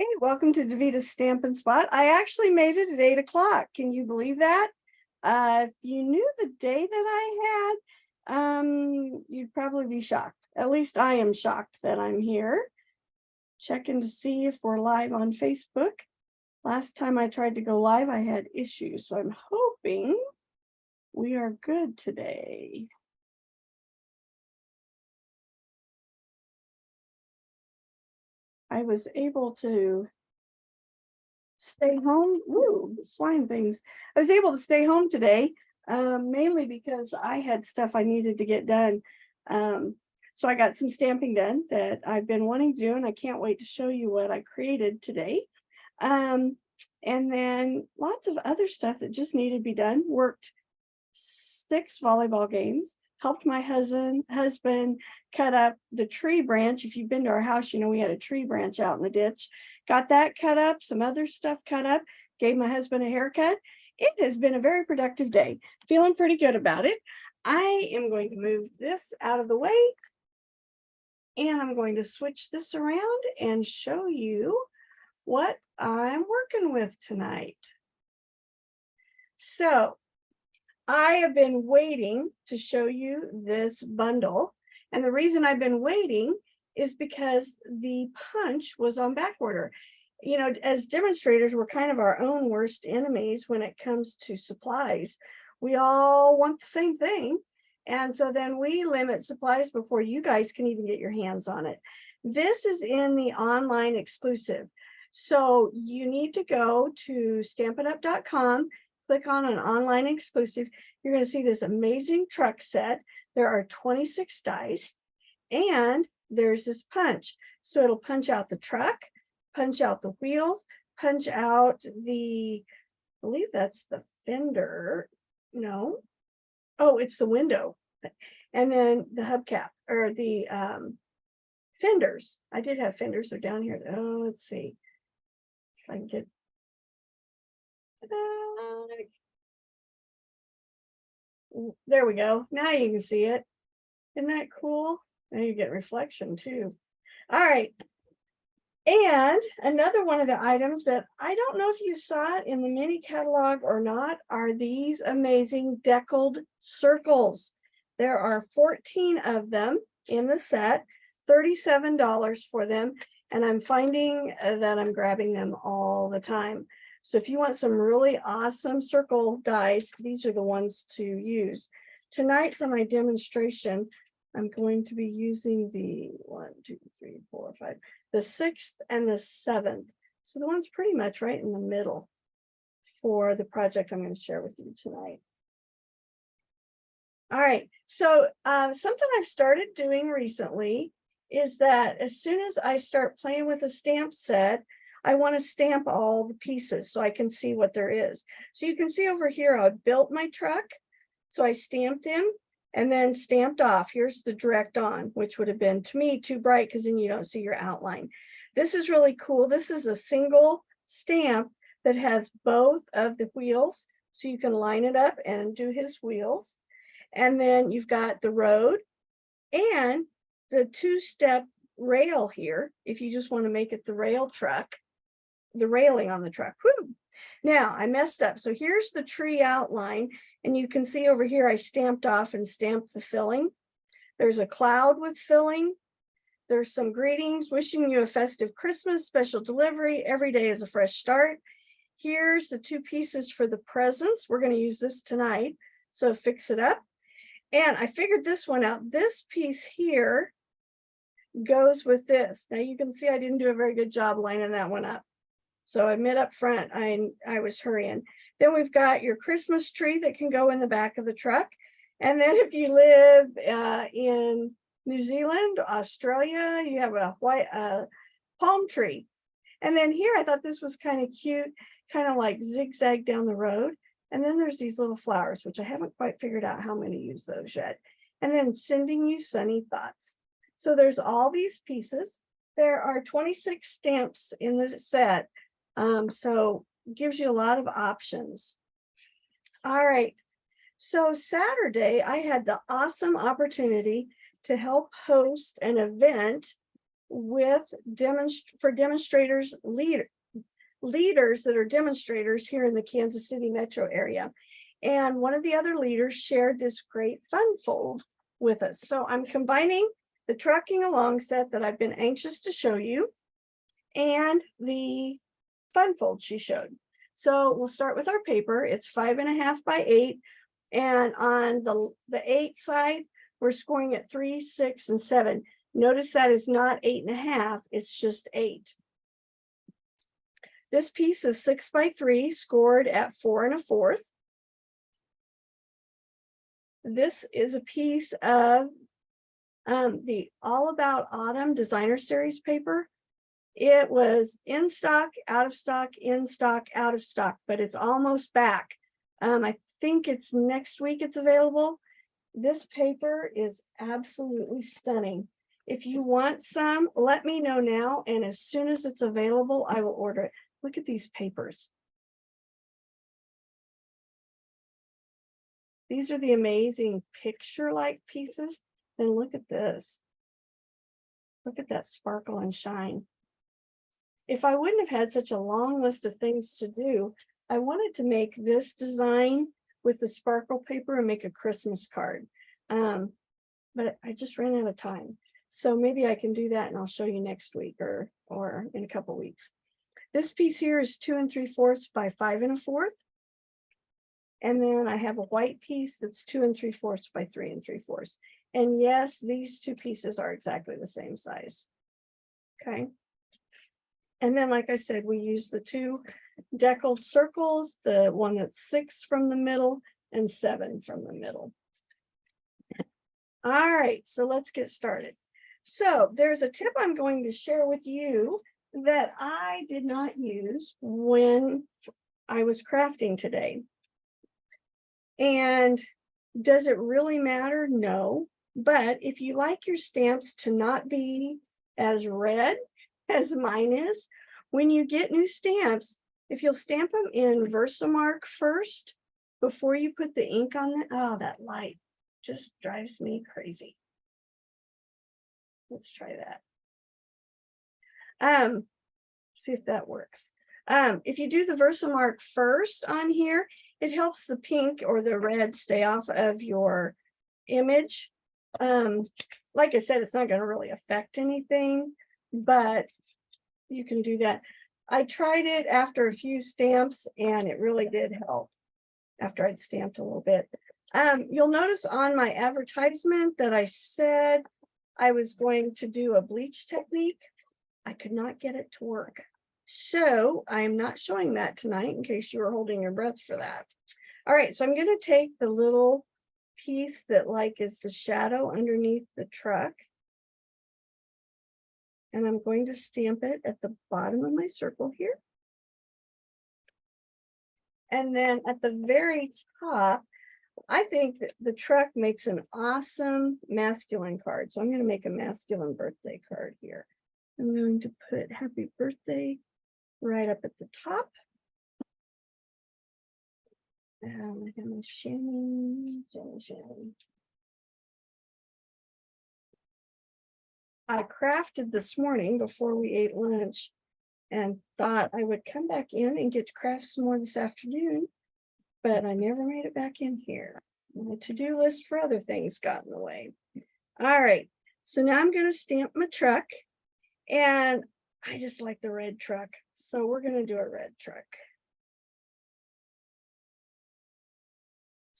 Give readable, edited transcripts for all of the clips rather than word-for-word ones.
Hey, welcome to Davita's Stampin' Spot. I actually made it at 8 o'clock. Can you believe that? If you knew the day that I had, you'd probably be shocked. At least I am shocked that I'm here. Checking to see if we're live on Facebook. Last time I tried to go live, I had issues, so I'm hoping we are good today. I was able to stay home. Ooh, flying things. I was able to stay home today, mainly because I had stuff I needed to get done. So I got some stamping done that I've been wanting to do, and I can't wait to show you what I created today. And then lots of other stuff that just needed to be done. Worked 6 volleyball games, helped my husband cut up the tree branch. If you've been to our house, you know we had a tree branch out in the ditch. Got that cut up, some other stuff cut up, gave my husband a haircut. It has been a very productive day. Feeling pretty good about it. I am going to move this out of the way, and I'm going to switch this around and show you what I'm working with tonight. So I have been waiting to show you this bundle. And the reason I've been waiting is because the punch was on back order. You know, as demonstrators, we're kind of our own worst enemies when it comes to supplies. We all want the same thing. And so then we limit supplies before you guys can even get your hands on it. This is in the online exclusive. So you need to go to stampitup.com, click on an online exclusive. You're going to see this amazing truck set. There are 26 dies, and there's this punch. So it'll punch out the truck, punch out the wheels, punch out the, I believe that's the fender. No. Oh, it's the window. And then the hubcap, or the fenders. I did have fenders. They're down here. Oh, let's see if I can get there we go. Now you can see it. Isn't that cool? Now you get reflection too. All right. And another one of the items that I don't know if you saw it in the mini catalog or not are these amazing deckled circles. There are 14 of them in the set, $37 for them. And I'm finding that I'm grabbing them all the time. So if you want some really awesome circle dies, these are the ones to use. Tonight for my demonstration, I'm going to be using the 1, 2, 3, 4, 5, the 6th and the 7th. So the one's pretty much right in the middle for the project I'm going to share with you tonight. All right, so something I've started doing recently is that as soon as I start playing with a stamp set, I want to stamp all the pieces so I can see what there is. So you can see over here, I built my truck. So I stamped him and then stamped off. Here's the direct on, which would have been, to me, too bright because then you don't see your outline. This is really cool. This is a single stamp that has both of the wheels. So you can line it up and do his wheels. And then you've got the road and the 2-step rail here, if you just want to make it the rail truck, the railing on the truck. Woo! Now I messed up. So here's the tree outline, and you can see over here I stamped off and stamped the filling. There's a cloud with filling. There's some greetings, wishing you a festive Christmas, special delivery, every day is a fresh start. Here's the 2 pieces for the presents. We're going to use this tonight, so fix it up. And I figured this one out. This piece here goes with this. Now you can see I didn't do a very good job lining that one up. So I admit up front, I was hurrying. Then we've got your Christmas tree that can go in the back of the truck. And then if you live in New Zealand, Australia, you have a white palm tree. And then here, I thought this was kind of cute, kind of like zigzag down the road. And then there's these little flowers, which I haven't quite figured out how I'm going to use those yet. And then sending you sunny thoughts. So there's all these pieces. There are 26 stamps in the set. So it gives you a lot of options. All right. So Saturday, I had the awesome opportunity to help host an event with demonstrators, leaders that are demonstrators here in the Kansas City metro area. And one of the other leaders shared this great Funfold with us. So I'm combining the Trucking Along set that I've been anxious to show you and the Funfold she showed. So we'll start with our paper. It's 5.5 by 8. And on the 8 side, we're scoring at 3, 6, and 7. Notice that is not 8.5, it's just 8. This piece is 6 by 3, scored at 4 1/4. This is a piece of the All About Autumn Designer Series paper. It was in stock, out of stock, in stock, out of stock, but it's almost back. I think it's next week it's available. This paper is absolutely stunning. If you want some, let me know now, and as soon as it's available, I will order it. Look at these papers. These are the amazing picture-like pieces. Then look at this. Look at that sparkle and shine. If I wouldn't have had such a long list of things to do, I wanted to make this design with the sparkle paper and make a Christmas card. But I just ran out of time. So maybe I can do that and I'll show you next week or in a couple weeks. This piece here is 2 3/4 by 5 1/4. And then I have a white piece that's 2 3/4 by 3 3/4. And yes, these two pieces are exactly the same size. Okay. And then, like I said, we use the 2 deckled circles, the one that's 6 from the middle and 7 from the middle. All right, so let's get started. So there's a tip I'm going to share with you that I did not use when I was crafting today. And does it really matter? No. But if you like your stamps to not be as red as mine is, when you get new stamps, if you'll stamp them in Versamark first before you put the ink on them, oh, that light just drives me crazy. Let's try that. See if that works. If you do the Versamark first on here, it helps the pink or the red stay off of your image. Like I said, it's not going to really affect anything, but you can do that. I tried it after a few stamps and it really did help after I'd stamped a little bit. You'll notice on my advertisement that I said I was going to do a bleach technique. I could not get it to work. So I'm not showing that tonight in case you were holding your breath for that. All right, so I'm going to take the little piece that like is the shadow underneath the truck. And I'm going to stamp it at the bottom of my circle here. And then at the very top, I think that the truck makes an awesome masculine card. So I'm going to make a masculine birthday card here. I'm going to put happy birthday right up at the top. And I got my shimmy. I crafted this morning before we ate lunch and thought I would come back in and get to craft some more this afternoon, but I never made it back in here. My to-do list for other things got in the way. All right, so now I'm going to stamp my truck, and I just like the red truck, so we're going to do a red truck.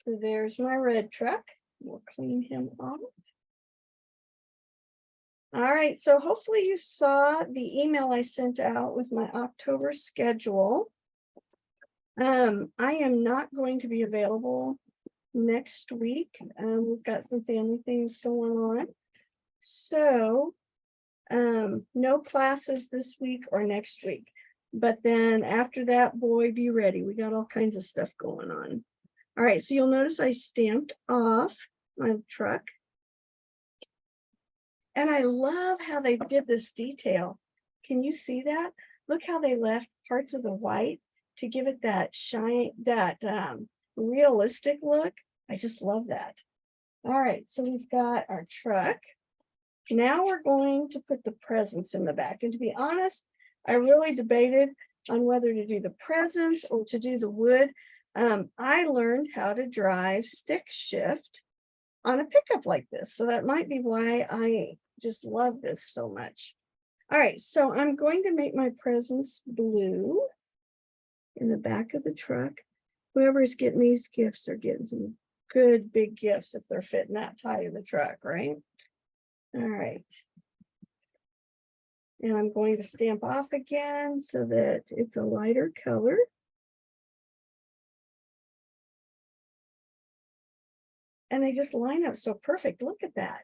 So there's my red truck. We'll clean him off. All right, so hopefully you saw the email I sent out with my October schedule. I am not going to be available next week. We've got some family things going on. So no classes this week or next week. But then after that, boy, be ready. We got all kinds of stuff going on. All right, so you'll notice I stamped off my truck. And I love how they did this detail. Can you see that? Look how they left parts of the white to give it that shine, that realistic look. I just love that. All right, so we've got our truck. Now we're going to put the presents in the back. And to be honest, I really debated on whether to do the presents or to do the wood. I learned how to drive stick shift on a pickup like this. So that might be why I just love this so much. All right, so I'm going to make my presents blue in the back of the truck. Whoever's getting these gifts are getting some good big gifts if they're fitting that tight in the truck, right? All right. And I'm going to stamp off again so that it's a lighter color. And they just line up so perfect. Look at that.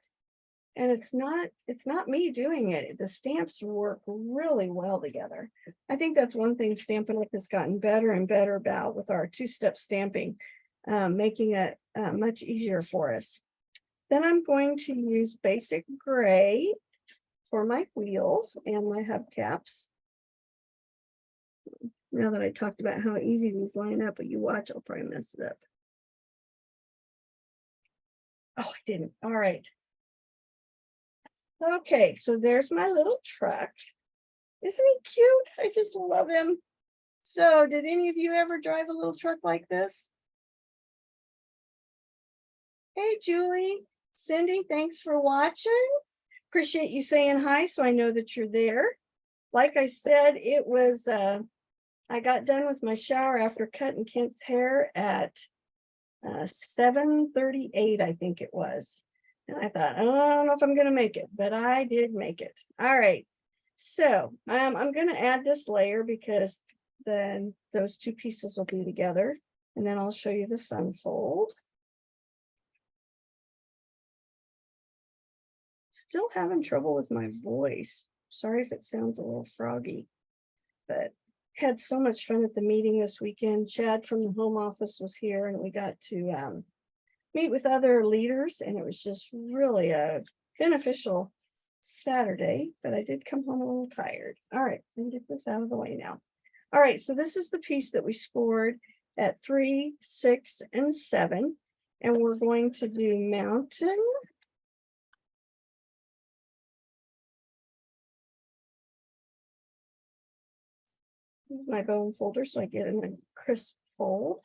And it's not me doing it. The stamps work really well together. I think that's one thing Stampin' Up! Has gotten better and better about with our two-step stamping, making it much easier for us. Then I'm going to use basic gray for my wheels and my hubcaps. Now that I talked about how easy these line up, but you watch, I'll probably mess it up. Oh, I didn't. All right. Okay, so there's my little truck. Isn't he cute? I just love him. So did any of you ever drive a little truck like this? Hey, Julie, Cindy, thanks for watching. Appreciate you saying hi so I know that you're there. Like I said, it was, I got done with my shower after cutting Kent's hair at 7:38, I think it was. And I thought, oh, I don't know if I'm going to make it, but I did make it. All right. So I'm going to add this layer because then those two pieces will be together. And then I'll show you the Funfold. Still having trouble with my voice. Sorry if it sounds a little froggy, but had so much fun at the meeting this weekend. Chad from the home office was here and we got to meet with other leaders, and it was just really a beneficial Saturday, but I did come home a little tired. All right, let me get this out of the way now. All right, so this is the piece that we scored at 3, 6, and 7, and we're going to do mountain. My bone folder so I get in a crisp fold.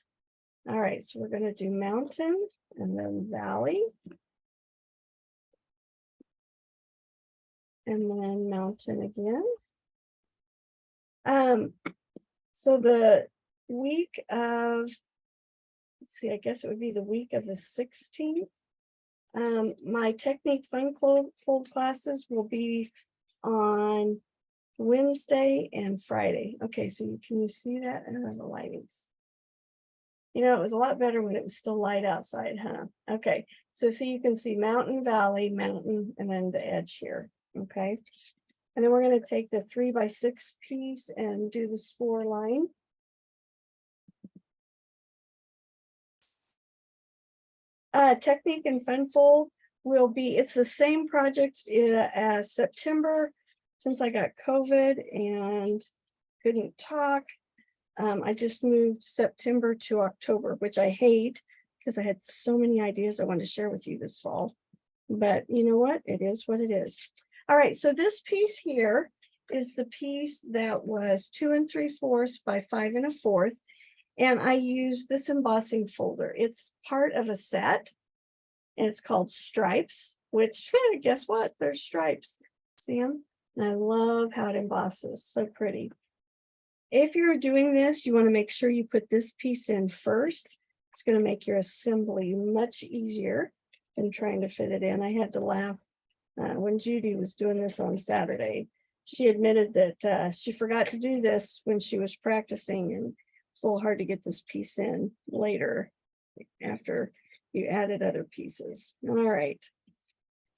All right, so we're going to do mountain and then valley. And then mountain again. So the week of, let's see, I guess it would be the week of the 16th. My Technique Funfold classes will be on Wednesday and Friday. Okay, so can you see that? I don't have the lightings. You know, it was a lot better when it was still light outside, huh? Okay, so you can see mountain, valley, mountain, and then the edge here. Okay, and then we're going to take the 3x6 piece and do the score line. Technique and Funfold will be, it's the same project as September. Since I got COVID and couldn't talk, I just moved September to October, which I hate because I had so many ideas I wanted to share with you this fall. But you know what? It is what it is. All right, so this piece here is the piece that was 2 3/4 by 5 1/4. And I use this embossing folder. It's part of a set, and it's called Stripes, which guess what? There's stripes. See them? And I love how it embosses. So pretty. If you're doing this, you want to make sure you put this piece in first. It's going to make your assembly much easier than trying to fit it in. I had to laugh when Judy was doing this on Saturday. She admitted that she forgot to do this when she was practicing, and it's a little hard to get this piece in later after you added other pieces. All right.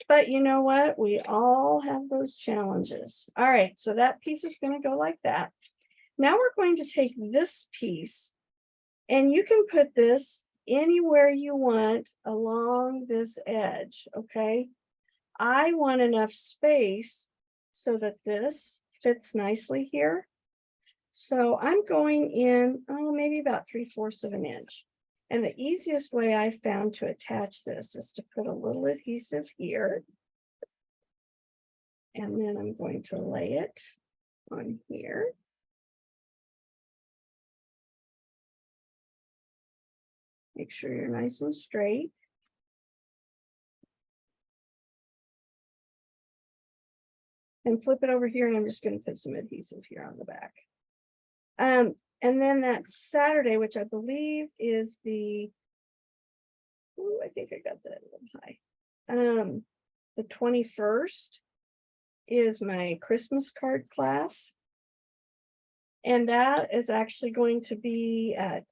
But you know what? We all have those challenges. All right, so that piece is going to go like that. Now we're going to take this piece, and you can put this anywhere you want along this edge, okay? I want enough space so that this fits nicely here. So I'm going in, maybe about 3/4 of an inch. And the easiest way I found to attach this is to put a little adhesive here. And then I'm going to lay it on here. Make sure you're nice and straight. And flip it over here, and I'm just going to put some adhesive here on the back. And then that Saturday, which I believe is the, I think I got that a little high. The 21st is my Christmas card class. And that is actually going to be at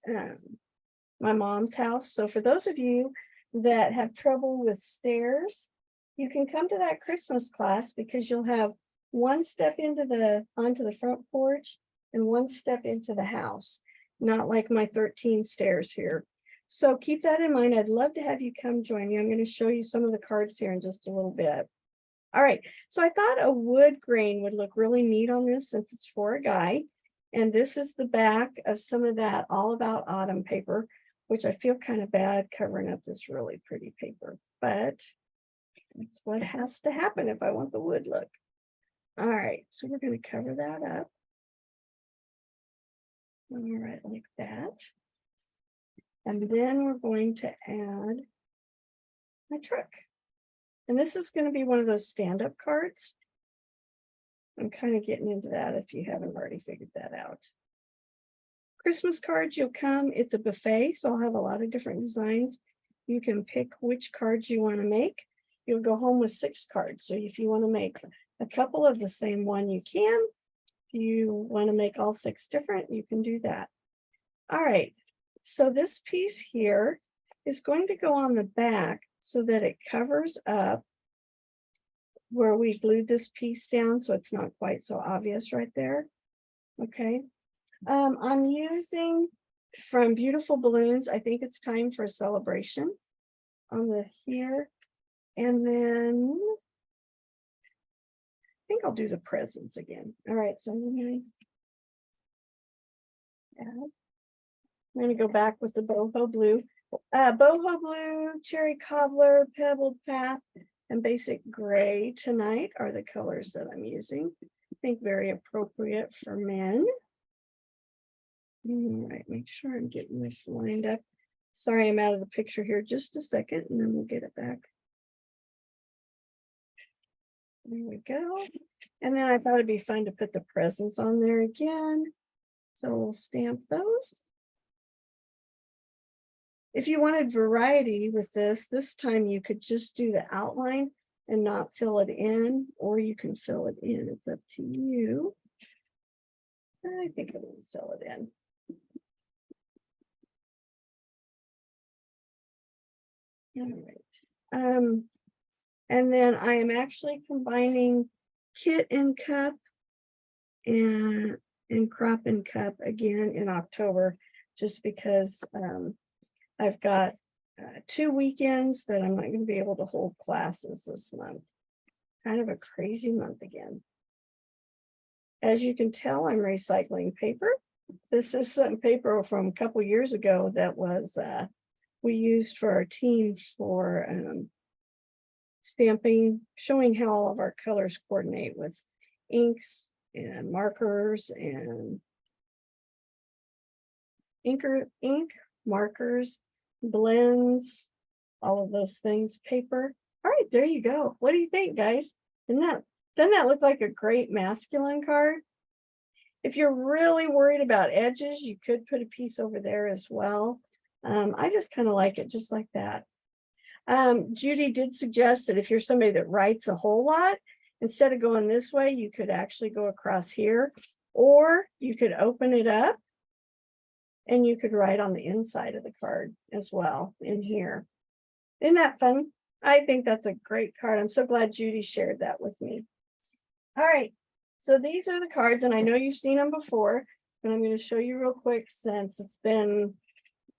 my mom's house. So for those of you that have trouble with stairs, you can come to that Christmas class because you'll have one step onto the front porch and one step into the house, not like my 13 stairs here. So keep that in mind. I'd love to have you come join me. I'm going to show you some of the cards here in just a little bit. All right, so I thought a wood grain would look really neat on this since it's for a guy. And this is the back of some of that All About Autumn paper, which I feel kind of bad covering up this really pretty paper, but that's what has to happen if I want the wood look. All right, so we're going to cover that up. All right, like that. And then we're going to add my truck. And this is going to be one of those stand-up cards. I'm kind of getting into that if you haven't already figured that out. Christmas cards, you'll come, it's a buffet, so I'll have a lot of different designs. You can pick which cards you want to make. You'll go home with 6 cards. So if you want to make a couple of the same one, you can. If you want to make all 6 different, you can do that. All right, so this piece here is going to go on the back so that it covers up where we glued this piece down, so it's not quite so obvious right there. Okay, I'm using from Beautiful Balloons. I think it's time for a celebration on the here, and then I think I'll do the presents again. All right, so I'm going to go back with the boho blue. Boho blue, cherry cobbler, pebbled path, and basic gray tonight are the colors that I'm using. I think very appropriate for men. All right, make sure I'm getting this lined up. Sorry, I'm out of the picture here just a second, and then we'll get it back. There we go. And then I thought it'd be fun to put the presents on there again. So we'll stamp those. If you wanted variety with this time you could just do the outline and not fill it in, or you can fill it in. It's up to you. I think I will fill it in. All right. And then I am actually combining Kit and Cup and Crop and Cup again in October, just because I've got 2 weekends that I'm not going to be able to hold classes this month. Kind of a crazy month again. As you can tell, I'm recycling paper. This is some paper from a couple years ago that was we used for our team for stamping, showing how all of our colors coordinate with inks and markers and ink, markers, blends, all of those things, paper. All right, there you go. What do you think, guys? Doesn't that look like a great masculine card? If you're really worried about edges, you could put a piece over there as well. I just kind of like it just like that. Judy did suggest that if you're somebody that writes a whole lot, instead of going this way, you could actually go across here, or you could open it up and you could write on the inside of the card as well in here. Isn't that fun? I think that's a great card. I'm so glad Judy shared that with me. All right, so these are the cards, and I know you've seen them before, but I'm going to show you real quick since it's been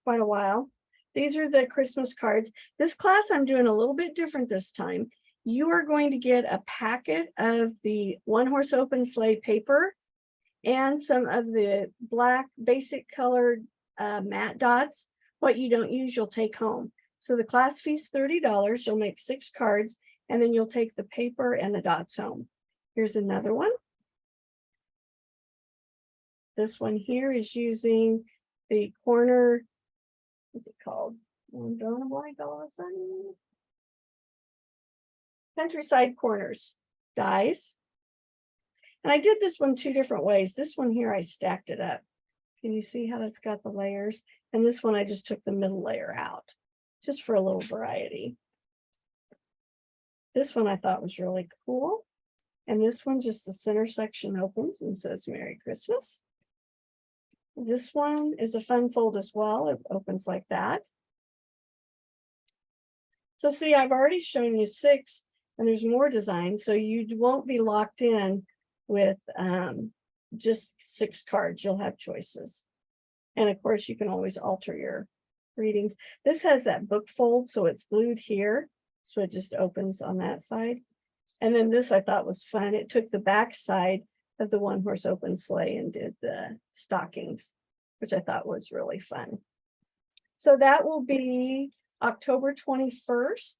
quite a while. These are the Christmas cards. This class I'm doing a little bit different this time. You are going to get a packet of the One Horse Open Sleigh paper and some of the black basic colored matte dots. What you don't use, you'll take home. So the class fee is $30. You'll make 6 cards, and then you'll take the paper and the dots home. Here's another one. This one here is using the corner, what's it called? I'm drawing a blank all of a sudden. Countryside Corners dies. And I did this one 2 different ways. This one here, I stacked it up. Can you see how that's got the layers? And this one, I just took the middle layer out, just for a little variety. This one I thought was really cool. And this one, just the center section opens and says Merry Christmas. This one is a Funfold as well. It opens like that. So see, I've already shown you 6, and there's more designs, so you won't be locked in with just 6 cards. You'll have choices. And of course, you can always alter your readings. This has that book fold, so it's glued here. So it just opens on that side. And then this I thought was fun. It took the back side of the One Horse Open Sleigh and did the stockings, which I thought was really fun. So that will be October 21st.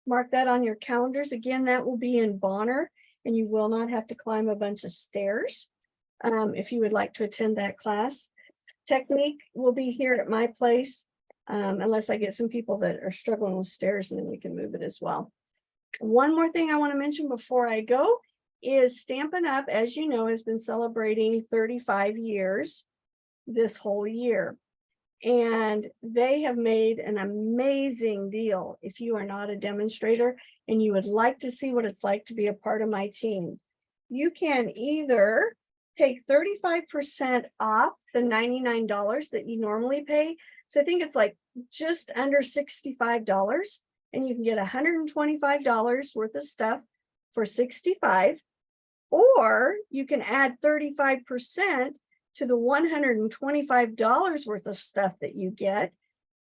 Mark that on your calendars. Again, that will be in Bonner, and you will not have to climb a bunch of stairs if you would like to attend that class. Technique will be here at my place, unless I get some people that are struggling with stairs, and then we can move it as well. One more thing I want to mention before I go is Stampin' Up, as you know, has been celebrating 35 years this whole year. And they have made an amazing deal. If you are not a demonstrator and you would like to see what it's like to be a part of my team, you can either take 35% off the $99 that you normally pay. So I think it's like just under $65, and you can get $125 worth of stuff for $65, or you can add 35% to the $125 worth of stuff that you get.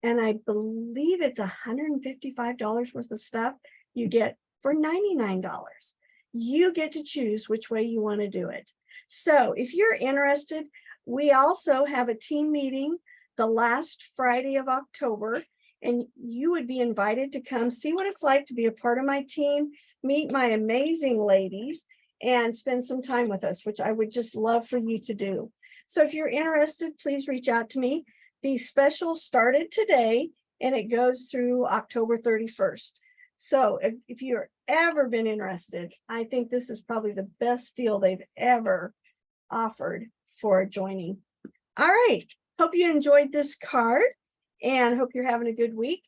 And I believe it's $155 worth of stuff you get for $99. You get to choose which way you want to do it. So if you're interested, we also have a team meeting the last Friday of October, and you would be invited to come see what it's like to be a part of my team, meet my amazing ladies, and spend some time with us, which I would just love for you to do. So if you're interested, please reach out to me. The special started today, and it goes through October 31st. So if you've ever been interested, I think this is probably the best deal they've ever offered for joining. All right, hope you enjoyed this card and hope you're having a good week.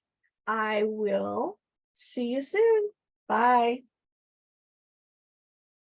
I will see you soon. Bye.